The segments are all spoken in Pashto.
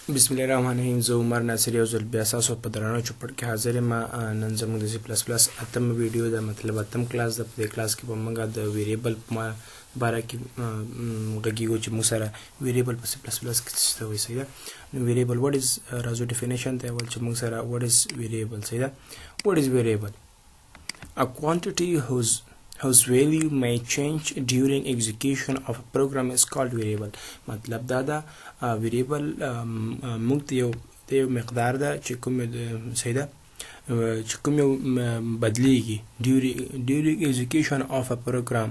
بسم الله الرحمن الرحیم. زه عمر ناصر یو ځل بیا اساسو په درانه چوپړ کې حاضر یم. نن زموږ د سی پلس پلس اتم ویډیو د مطلب اتم کلاس د په کلاس کې به موږ د ویریبل په باره کې غږیږو چې موږ سره ویریبل په سی پلس پلس کې څه وایي. صحیح ده. نو ویریبل واټ از راځو ډیفینیشن ته ول چې موږ سره واټ از ویریبل. صحیح ده. واټ از ویریبل؟ A quantity whose value may change during execution of a program is called variable. مطلب دا دا variable موږ ته یو مقدار ده چې کوم صحیح ده چې کوم یو بدلیږي during execution of a program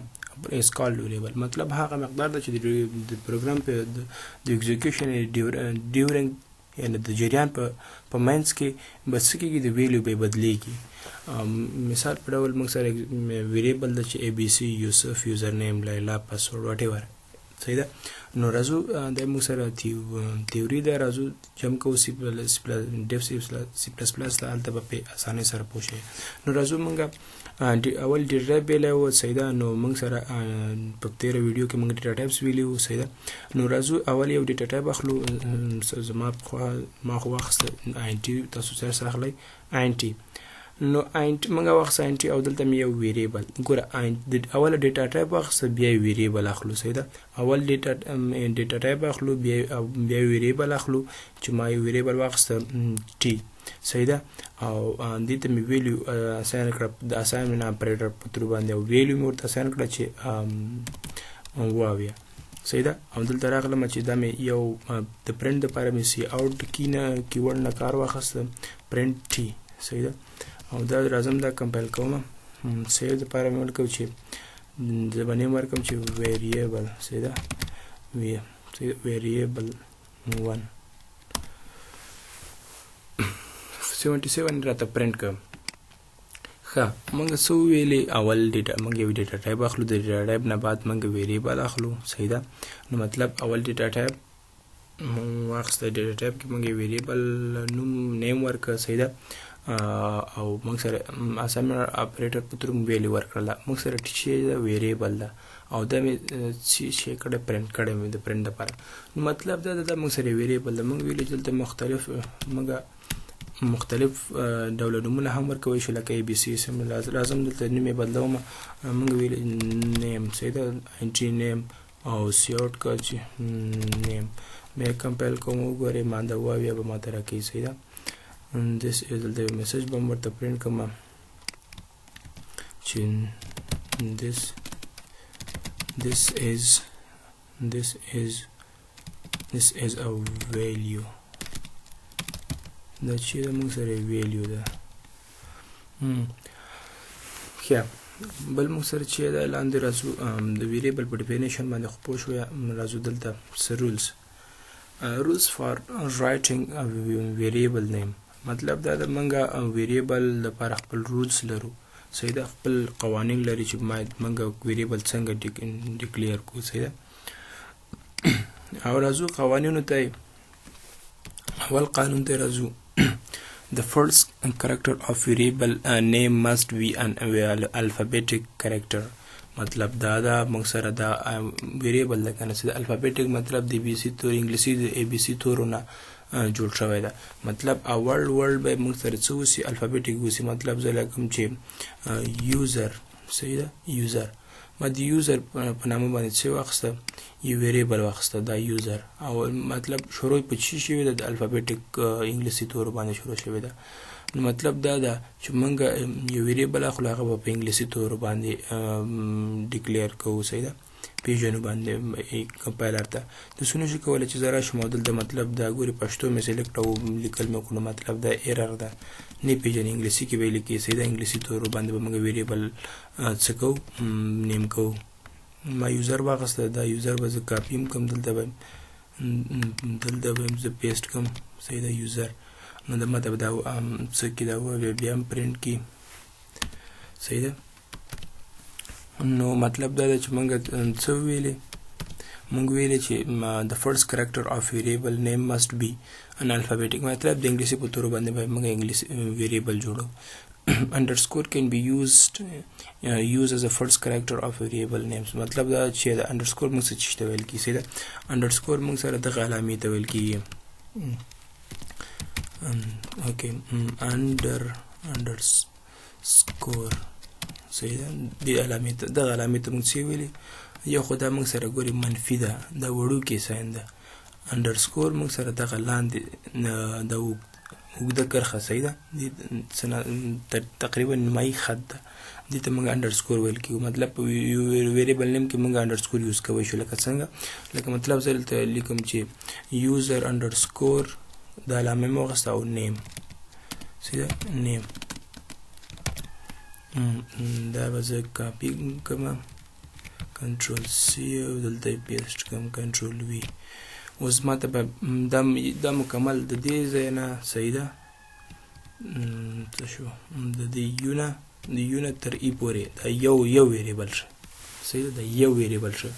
is called variable. مطلب هغه مقدار ده چې د پروګرام په د execution during یعنی د جریان په منځ کې بس کېږي د ویلیو به بدلیږي. مثال په ډول موږ سره ویریبل ده چې اے بی سی یوسف یوزر نیم لیلا پاسورډ واټ ایور. صحیح ده. نو راځو د موږ سره تیوري ده راځو جمع کوو سی پلس پلس ته هلته به په اسانۍ سره پوه شئ. نو راځو موږ اول ډیټا ټایپ ویلی وو. صحیح ده. نو موږ سره په تېره ویډیو کې موږ ډیټا ټایپس ویلي وو. صحیح ده. نو راځو اول یو ډیټا ټایپ اخلو. زما ما خو واخیسته آینټي، تاسو سره اخلئ آینټي. نو موږ واخیسته آینټي او دلته مې یو ویریبل. ګوره اول ډیټا ټایپ واخیسته بیا ویریبل اخلو. صحیح ده. اول ډیټا ټایپ اخلو بیا ویریبل اخلو چې ما یو ویریبل واخیسته ټي. صحیح ده. او دې ته مې ویلیو اساین کړه د اساینمنټ اپریټر په تر باندې او ویلیو مې ورته اساین کړه چې واویا. صحیح ده. او دلته راغلم چې دا مې یو د پرنټ دپاره مې سی آوټ کیورډ نه کار واخیسته پرنټ ټي. صحیح ده. او دا راځم دا کمپایل کوم. سیو دپاره مې ورکوم چې زه به نیم ورکوم چې ویریبل. صحیح ده. ویریبل 1 77 راته پرنټ کړم. ښه موږ څه ویلې اول موږ یو ډیټا ټایپ اخلو. د ډیټا ټایپ نه بعد موږ ویریبل اخلو. صحیح ده. نو مطلب اول ډیټا ټایپ واخیسته. ډیټا ټایپ کې موږ ویریبل نوم نیم ورکړه. صحیح ده. او موږ سره اساینمنټ اپریټر په تر ویلیو ورکړله. موږ سره ټي ده ویریبل ده او دا مې شی کړی پرنټ کړی مې د پرنټ دپاره. نو مطلب دا ده موږ سره ویریبل ده. موږ ویلي چې دلته مختلف ډوله نومونه هم ورکوی شو لکه اے بي سی. لازم دلته نوم یې بدلوم. موږ ویلي نیم. صحیح ده. انټي نیم او سی آوټ کړه چې نیم. بیا کمپایل کوم وګورئ ما دا واویا به ماته راکوي. صحیح ده. this is the message به ورته پرنټ کوم چې this is a value. دا چې موږ سره ویلیو ده. ښه بل موږ سره چې ده لاندې راځو د ویریبل په ډیفینیشن باندې خو پوه شویه. راځو دلته څه rules for writing a variable name. مطلب دا د منګه ویریبل لپاره خپل رولز لرو. صحیح ده. خپل قوانین لري چې منګه ویریبل څنګه ډیکلیئر کو. صحیح ده. او راځو قوانینو ته. اول قانون ته راځو. The first character of variable name must be an alphabetic character. مطلب دا موږ سره دا ویریبل ده کنه چې د الفابیټک مطلب د بي سي تور انګلیسي د اے بي سي تورونه جوړ شوی ده. مطلب اول ورډ به موږ سره څه وسي الفابیټک وسي. مطلب زه لکم چې یوزر. صحیح ده. یوزر ما د یوزر په نامه باندې څه واخیسته یو ویریبل واخیسته دا یوزر. او مطلب شروع په چی شوی ده د الفابیټک انګلیسي تور باندې شروع شوی ده. نو مطلب دا ده چې موږ یو ویریبل اخلو هغه به په انګلیسي تور باندې ډیکلیئر کوو. صحیح ده. پیژنو باندې کمپایلر ته تاسو نشئ کولی چې زه راشم او دلته مطلب دا ګوري پښتو مې سلیکټ او لیکل مې وکړو. مطلب دا ایرر ده نه پیژني. انګلیسي کې به یې لیکي. صحیح ده. انګلیسي تور باندې به موږ ویریبل څه کوو نیم کوو. ما یوزر واخیسته. دا یوزر به زه کاپي هم کړم. دلته به زه پیسټ کړم. صحیح ده. یوزر نو د ماته به دا څه کې دا بیا هم پرنټ کړي. صحیح ده. نو مطلب دا ده چې موږ څه ویلې. موږ ویلې چې the first character of variable name must be an alphabetic. مطلب د انګلیسي په تور باندې به موږ انګلیسي ویریبل جوړو. underscore can be used as a first character of variable names. مطلب دا چې دا underscore موږ څه چی ته ویل کیږي. دا underscore موږ سره د علامې ته ویل کیږي. اوکې underscore صحیح ده. دې علامې ته دغه علامې ته موږ څه ویلې یو خو دا موږ سره ګوري منفي ده دا وړوکی ساین ده انډرسکور موږ سره دغه لاندې د اوږده کرښه صحیح ده تقریبا نیمایي خط ده دې ته موږ انډرسکور ویل کېږو مطلب په ویریبل نیم کې موږ انډرسکور یوز کوی شو لکه څنګه لکه مطلب زه دلته لیکم چې یوزر انډرسکور دا علامه مې واخیسته او نیم صحیح ده نیم دا به زه کاپي کوم کنټرول سی او دلته یې پیسټ کوم کنټرول وي اوس ما ته به دا مکمل د دې ځای نه صحیح ده څه شو د دې یو نه تر ای پورې دا یو ویریبل شه صحیح ده دا یو ویریبل شه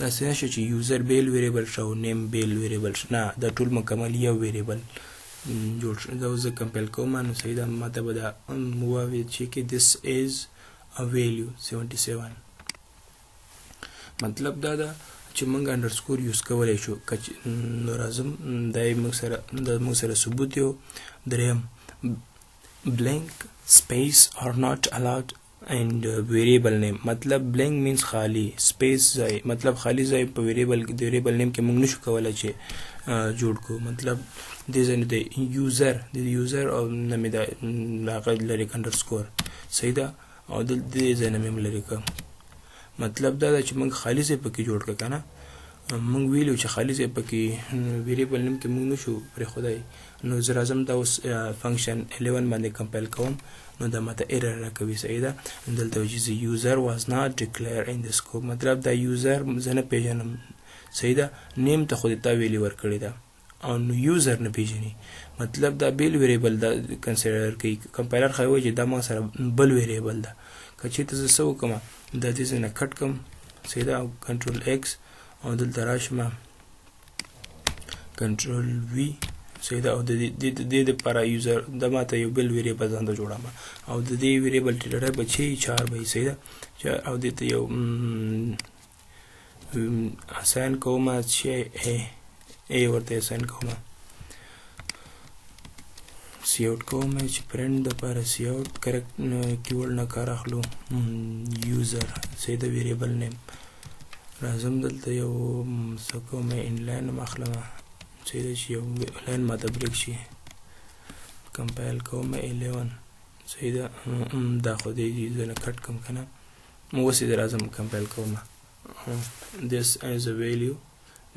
داسې نشته چې یوزر بیل ویریبل شه او نیم بیل ویریبل شه نه دا ټول مکمل یو ویریبل جوړ شو دا زه کمپایل کوم نو صحیح ده ما ته به دا ووایي چې کې this is a value 77 مطلب دا ده چې موږ انډرسکور یوز کولی شو نو راځم دا یې موږ سره ثبوت یو دریم blank space are not allowed and variable name مطلب blank means خالی space ځای مطلب خالی ځای په ویریبل نیم کې موږ نشو کولی چې جوړ کو مطلب دې ځای نه د یوزر او نمې د هغه لري انډرسکور صحیح ده او دې ځای نه مې لري که مطلب دا ده چې موږ خالي ځای پکې جوړ کړه که نه موږ ویلو چې خالي ځای پکې ویریبل نیم کې موږ نشو پرېښودی نو زه راځم دا اوس فنکشن 11 باندې کمپایل کوم نو دا ماته ایرر راکوي صحیح ده دلته وایي چې یوزر واز ناٹ ډیکلیئر ان د سکوپ مطلب دا یوزر زه نه پېژنم صحیح ده نیم ته خو دې تا ویلي ورکړې ده او نو یوزر نه پېژني مطلب دا بیل ویریبل دا کنسیډر کوي کمپایلر ښایي وایي چې دا ما سره بل ویریبل ده که چېرته زه څه وکړم دا دې ځای نه کټ کړم صحیح ده او کنټرول ایکس او دلته راشم کنټرول وي صحیح ده او د دې دپاره یوزر دا ماته یو بل ویریبل ځان ته جوړم او د دې ویریبل ډېری به چې 4 به صحیح ده او دې ته یو اساین کوم چې ای ورته اساین کوم سی اوټ کوم چې پرنټ دپاره سی اوټ کریکټ کیورډ نه کار اخلو یوزر صحیح ده ویریبل نیم راځم دلته یو څه کوم انلاین اخلم صحیح ده چې یو لاین ماته بریک شي کمپایل کوم 11 صحیح ده دا خو دې زه نه کټ کوم که نه اوس یې راځم کمپایل کوم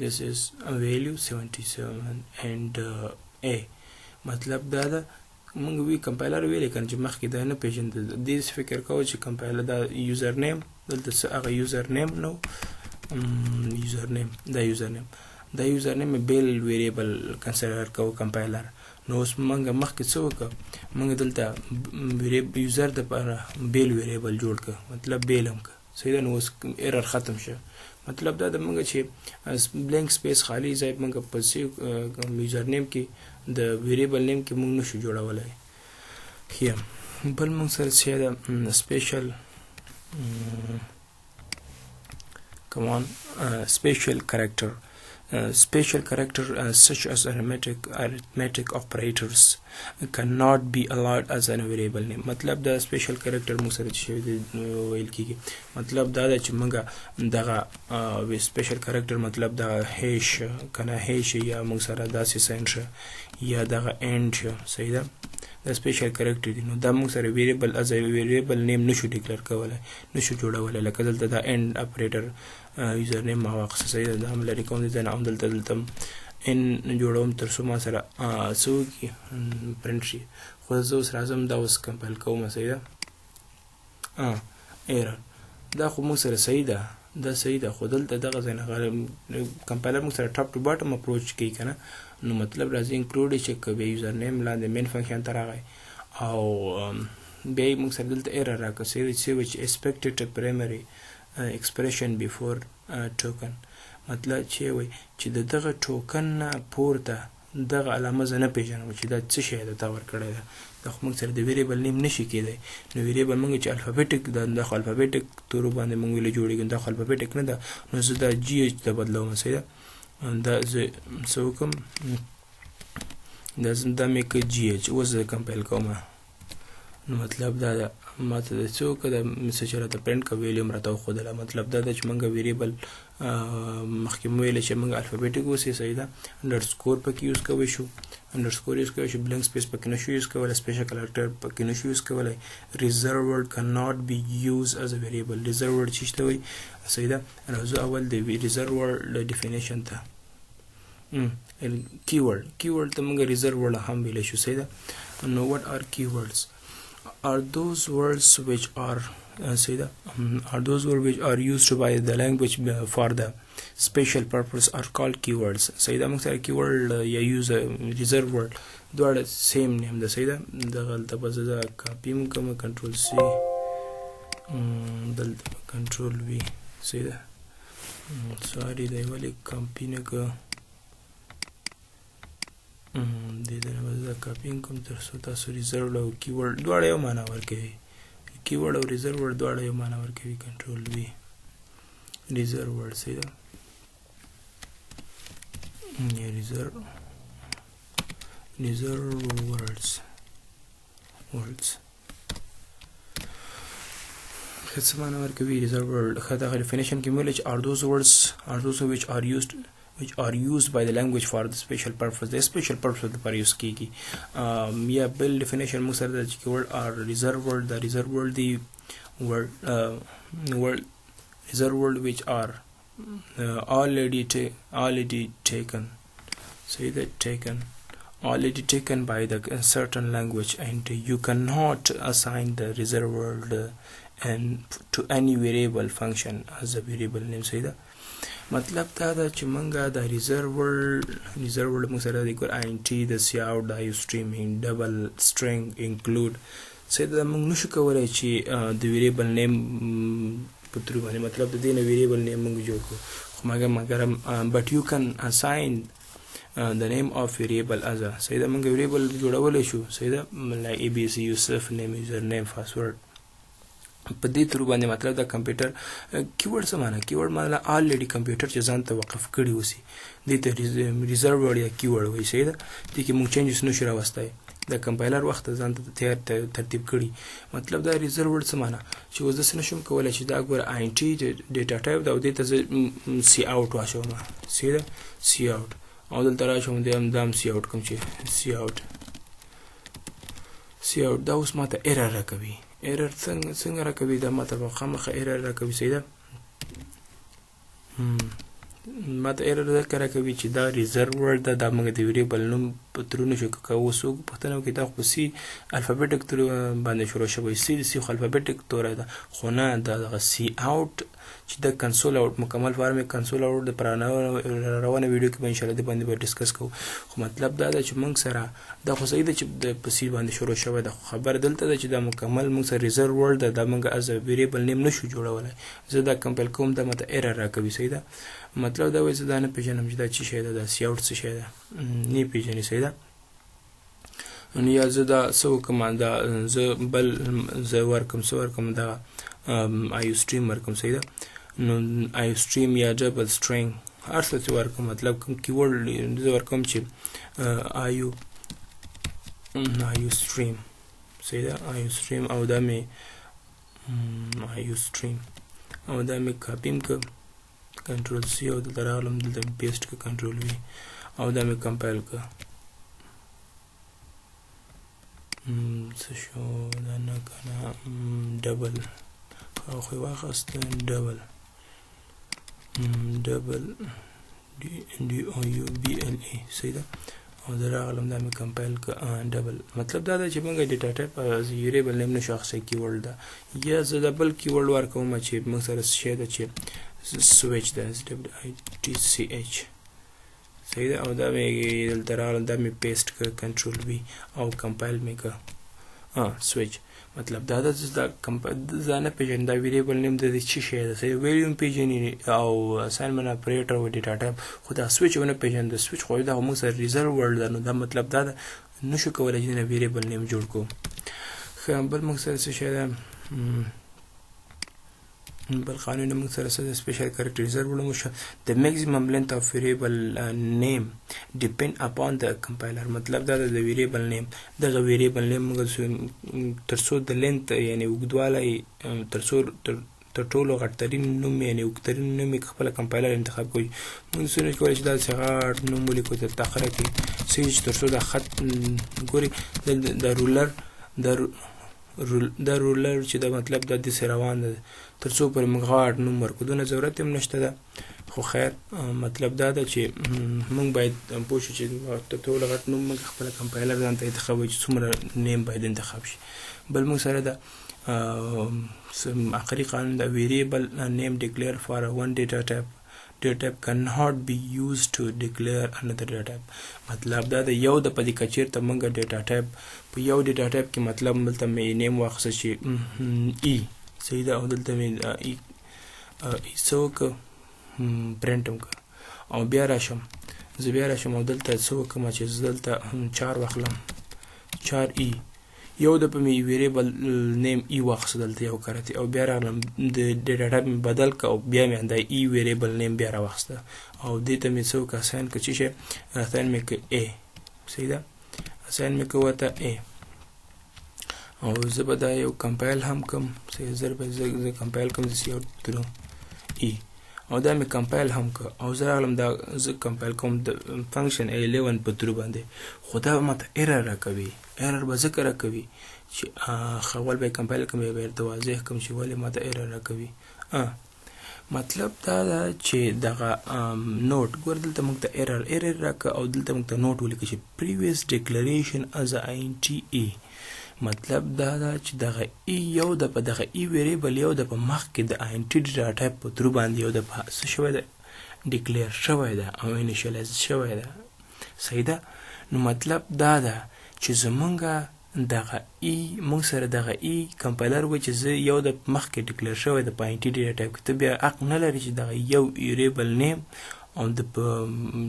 this is a value 77 and a مطلب دا ده موږ وی کمپایلر ویلې کنه چې مخکې دا نه پیژندل دې فکر کوو چې کمپایلر دا یوزر نیم دلته هغه یوزر نیم نو دا یوزر نیم بیل ویریبل کنسیډر کوو کمپایلر نو اوس موږ مخکې څه وکړو موږ دلته یوزر دپاره بیل ویریبل جوړ کړه مطلب بیل هم کړه صحیح ده نو اوس ایرر ختم شه مطلب دا د موږ چې بلینک سپیس خالی ځای موږ په یوزر نیم کې د ویریبل نیم کې موږ نشو جوړولی ښه بل موږ سره څه ده سپیشل special character such as arithmetic operators cannot be allowed as a variable name مطلب دا special character موږ سره چې ویل کېږي مطلب دا ده چې موږ دغه special character مطلب دغه هیش کنه هیش یا موږ سره داسې ساین شه یا دغه end شه صحیح ده دا special character دي نو دا موږ سره variable as a variable name نشو ډیکلیئر کولی نشو جوړولی لکه دلته دا end operator یوزر نیم ما واخیسته صحیح ده دا هم لرې کوم دي ځای نه هم دلته ان جوړوم تر څو ما سره څه وکړي پرنټ شي خو زه اوس راځم دا اوس کمپایل کوم صحیح ده ایرر دا خو موږ سره صحیح ده دا صحیح ده خو دلته دغه ځای نه کمپایلر موږ سره ټاپ ټو باټم اپروچ کوي که نه نو مطلب راځي انکلوډ یې چې که بیا یوزر نیم لاندې مین فنکشن ته راغی او بیا یې موږ سره دلته ایرر راکړه صحیح ده چې expected primary expression before token مطلب چې وای چې دغه ټوکن نه پورته دغه علامه زه نه پېژنم چې دا څه شی ده تا ورکړی ده دا خو موږ سره د ویریبل نیم نشي کېدی نو ویریبل موږ چې الفابیټک دا خو الفابیټک تورو باندې موږ ویلې جوړېږي دا خو الفابیټک نه ده نو زه دا جی ایچ ته بدلوم صحیح ده دا زه څه وکړم دا مې که جی ایچ اوس زه کمپایل کوم نو مطلب دا ده ماته د څو که د مسج راته پرنټ که ویلیوم راته وښودله مطلب دا ده چې موږ ویریبل مخکې مو ویله چې موږ الفابیټک اوسې صحیح ده انډرسکور پکې یوز کوی شو انډرسکور یوز کوی شو بلنک سپیس پکې نشو یوز کولی سپیشل کریکټر پکې نشو یوز کولی ریزرو ورډ کان ناٹ بی یوز از ا ویریبل ریزرو ورډ چې ته وایي صحیح ده راځو اول د ریزرو ورډ ډیفینیشن ته keyword ته موږ ریزرو ورډ هم ویلی شو صحیح ده نو what are keywords are those words which are are those words which are used by the language for the special purpose are called keywords صحیح ده موږ سره keyword یا use reserve word دواړه same name ده صحیح ده دغلته به زه کاپي هم کوم کنټرول سی دلته کنټرول وي صحیح ده سوري دی ولې کاپي نه که دې ته به زه کاپینګ کوم تر څو تاسو ریزرو او کیورډ دواړه یو معنا ورکوي کیورډ او ریزرو ورډ دواړه یو معنا ورکوي کنټرول وي ریزرو ورډ صحیح ده ریزرو words څه معنا ورکوي ریزرو ورډ ښه دغه ډیفینیشن کې مې ویل چې are those words which are used by the language for the special purpose the special purpose لپاره یوز کیږي یا بل ډیفینیشن موږ سره د کیورډ or reserve word the reserve word the word reserve word which are already taken say that taken already taken by the certain language and you cannot assign the reserve word and to any variable function as a variable name say that مطلب دا ده چې مونږه د ریزرو ورډ موږ سره د ګور آی ان ټي د سی اوټ د آیو سټریمینګ ډبل سټرینګ انکلود صحیح ده موږ نشو کولی چې د ویریبل نیم په ترو باندې مطلب د دې نه ویریبل نیم موږ جوړ کړو خو مګر بټ یو کن اساین د نیم اف ویریبل از صحیح ده موږ ویریبل جوړولی شو صحیح ده ای بی سی یوسف نیم یوزر نیم پاسورډ په دې تر باندې مطلب د کمپیوټر کیورډ څه معنا کیورډ معنا الریډي کمپیوټر چې ځان ته وقف کړی اوسي دې ته ریزرو ورډ یا کیورډ وایي صحیح ده دې کې موږ چینجز نشو راوستی د کمپایلر وخت ځان ته ترتیب کړي مطلب دا ریزرو ورډ څه معنا چې اوس داسې نشم کولی چې دا ګوره آی ان ټي ډیټا ټایپ ده او دې ته زه سی اوټ واچوم صحیح ده سی اوټ او دلته راشم دا هم سی اوټ کوم چې سی اوټ دا اوس ماته ایرر راکوي ایرر څنګه راکوي دا ماته خامخا ایرر راکوي صحیح ده ماته ایرر ځکه راکوي چې دا ریزرو ورډ ده دا موږ د ویریبل نوم په ترو نشو کوو څوک پوښتنه وکړي دا خو سی الفابیټک تر باندې شروع شوی سی خو الفابیټک توری ده خو نه دا دغه سی اوټ چې د کنسول اوټ مکمل فارم کنسول اوټ د روانه ویډیو کې به انشاءالله د باندې به ډسکس کوو خو مطلب دا ده چې موږ سره دا خو صحیح ده چې د په سی باندې شروع شوی ده خو خبره دلته ده چې دا مکمل موږ سره ریزرو ورډ ده دا موږ از ویریبل نیم نشو جوړولی زه دا کمپایل کوم دا ماته ایرر راکوي صحیح ده مطلب دا وایي زه دا نه پېژنم چې دا څه شی ده دا سی اوټ څه شی ده نه پېژنې صحیح ده نو یا زه دا څه وکړم دا زه بل زه ورکړم څه ورکړم دا آیو سټریم ورکړم صحیح ده نو آیو سټریم یا ډبل سټرینګ هر څه چې ورکړم مطلب کوم کیورډ زه ورکړم چې آیو سټریم صحیح ده آیو سټریم او دا مې آیو سټریم او دا مې کاپیم کړ کنټرول سی او دلته راغلم دلته پیسټ کړ کنټرول وي او دا مې کمپایل کړ څه شو دا نه کنه ډبل خو واخیست ډبل ډي او یو بي ال ای صحیح ده او دا راغلم دا مې کمپایل کړ ډبل مطلب دا ده چې موږ ډیټا ټایپ از ویریبل نیم نشو اخیستی کیورډ ده یا زه د بل کیورډ ورکوم چې موږ سره شی ده چې سویچ ده SWITCH صحیح ده او دا مې دلته راغلم دا مې پیسټ کړ کنټرول وي او کمپایل مې کړ سویچ مطلب دا ده چې دا نه پېژني دا ویریبل نیم د دې څه شی ده صحیح ویلیوم پېژني او اساینمنټ اپریټر او ډیټا ټایپ خو دا سویچ ونه پېژني د سویچ خو دا موږ سره ریزرو ورډ ده نو دا مطلب دا ده نشو کولی چې نه ویریبل نیم جوړ کړو ښه بل موږ سره څه شی ده بل قانون موږ سره څه سپیشل کریکټریزر وړو شو د میکسیمم لینث اف ویریبل نیم ډیپند اپون د کمپایلر مطلب دا د ویریبل نیم دغه ویریبل نیم موږ ترڅو د لینث یعنی اوږدوالی تر ټولو غټترین نوم یعنی اوږدترین نوم یې خپله کمپایلر انتخاب کوي موږ څنګه کولی چې داسې غټ نوم ولیکو د تاخره کې څه ترڅو دا خط ګوري د رولر چې دا مطلب د دې سره روان ده ترڅو پورې موږ غاټ نوم ورکړو دونه ضرورت هم نشته ده خو خیر مطلب دا ده چې موږ باید پوه شو چې تر ټولو غټ نوم موږ خپله کمپایلر ځان ته انتخابوي چې څومره نیم باید انتخاب شي بل موږ سره ده آخري قانون د ویریبل نیم ډیکلیئر فار ون ډیټا ټایپ data type cannot be used to declare another data type مطلب دا د یو د پدې کچیر ته موږ ډیټا ټایپ په یو ډیټا ټایپ کې مطلب دلته مې نیم واخیسته چې ای صحیح ده او دلته مې ای څه وکړه پرنټ هم کړه او بیا راشم زه بیا راشم او دلته څه وکړم چې زه دلته 4 واخلم 4 ای یو د په مې ویریبل نیم ای واخیسته دلته یو کرتی او بیا راغلم د ډیټا ټایپ مې بدل کړه او بیا مې دا ای ویریبل نیم بیا راواخیسته او دې ته مې څه وکړه اساین کړه چې شی اساین مې کړه ای صحیح ده اساین مې کړه ورته ای او زه به دا یو کمپایل هم کوم صحیح زه کمپایل کوم زه یو درو ای او دا مې کمپایل هم کړه او زه راغلم دا زه کمپایل کوم د فنکشن 11 په درو باندې خو دا ماته ایرر راکوي ایرر به ځکه راکوي چې اول به کمپایل کوم بیا ورته واضح کوم چې ولې ماته ایرر راکوي مطلب دا ده چې دغه نوٹ ګور دلته موږ ته ایرر راکړه او دلته موږ ته نوٹ ولیکه چې previous declaration as a int a مطلب دا ده چې دغه ای یو د په دغه ای ویریبل یو د په مخ کې د int ډیټا ټایپ په درو باندې یو د څه شوی ده ډیکلیئر شوی ده او انیشیالایز شوی ده صحیح ده نو مطلب دا ده چې زمونږه دغه ای موږ سره دغه ای کمپایلر و چې زه یو د مخ کې ډیکلیئر شوی د int ډیټا ټایپ کې ته بیا حق نه لري چې دغه یو ویریبل نیم او د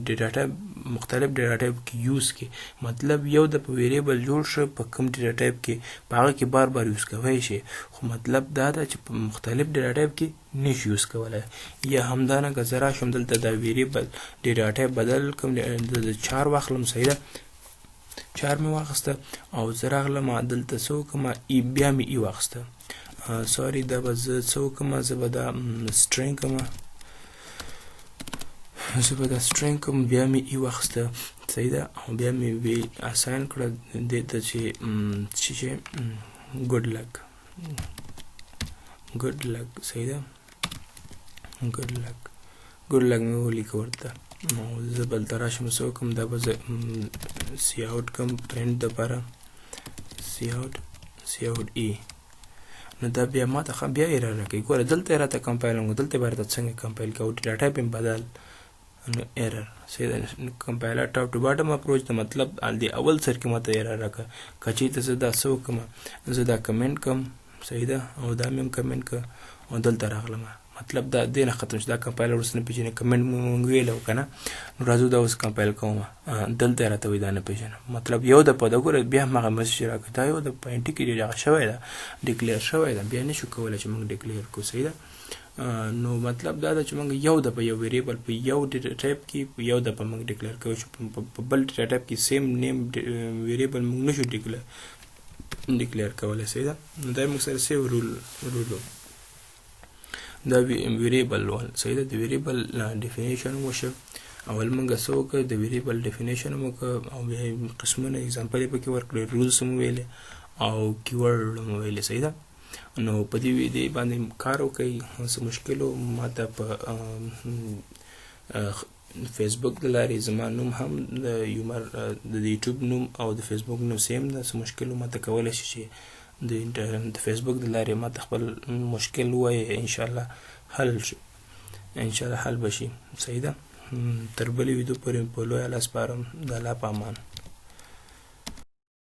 ډیټا ټایپ مختلف ډیټا ټایپ کې یوز کې مطلب یو د ویریبل جوړ شو په کوم ډیټا ټایپ کې په هغه کې بار بار یوز کوی شي خو مطلب دا ده چې په مختلف ډیټا ټایپ کې نشي یوز کولی یا همدارنګه زه راشم دلته دا ویریبل ډیټا ټایپ بدل کوم د 4 واخلم صحیح ده 4 مې واخیسته او زه راغلم دلته څه وکړم بیا مې ای واخیسته سوري دا به زه څه وکړم زه به دا سټرینګ کوم زه به دا سټرینګ کوم بیا مې ای واخیسته صحیح ده او بیا مې وی اساین کړه دې ته چې ګډ لک صحیح ده ګډ لک مې ولیکه ورته نو زه بلته راشم څه وکړم دا به زه سی اوټ کوم پرنټ دپاره سی اوټ ای نو دا بیا ماته بیا ایرر راکوي ګوره دلته یې راته کمپایل کوم دلته به راته څنګه کمپایل کوو ډیټا ټایپ یې بدل نو ایرر صحیح ده کمپایلر ټاپ ټو باټم اپروچ د مطلب د اول سر کې ماته ایرر راکړه که چېرته زه دا څه وکړم زه دا کمنټ کوم صحیح ده او دا مې هم کمنټ کړه او دلته راغلم مطلب دا دې نه ختم شو دا کمپایلر ورس نه پېژني کمنټ مونږ ویلی و که نه نو راځو دا اوس کمپایل کوم دلته یې راته وایي دا نه پېژنم مطلب یو د په د ګوره بیا هماغه مسیج راکړه دا یو د په انټي کې دغه شوی ده ډیکلیئر شوی ده بیا نشو کولی چې موږ ډیکلیئر کړو صحیح ده نو مطلب دا ده چې موږ یو د په یو ویریبل په یو ډیټا ټایپ کې یو د په موږ ډیکلیئر کوو چې په بل ډیټا ټایپ کې سیم نیم ویریبل موږ نشو ډیکلیئر کولی صحیح ده نو دا موږ سره سیو رول دا ویریبل ول صحیح ده د ویریبل ډیفینیشن وشو اول موږ څه وکړو د ویریبل ډیفینیشن هم وکړو او بیا قسمونه اگزامپل یې پکې ورکړی رولز هم ویلې او کیورډ هم ویلې صحیح ده نو په دې باندې کار وکړئ څه مشکل و ماته په فیسبوک د لارې زما نوم هم د یومر د یوټیوب نوم او د فیسبوک نوم سیم ده څه مشکل و ماته کولی شي چې د فیسبوک د لارې ماته خپل مشکل ووایي انشاءالله حل به شي صحیح ده تر بلې ویډیو پورې په لویه لاس سپارم د الله په امان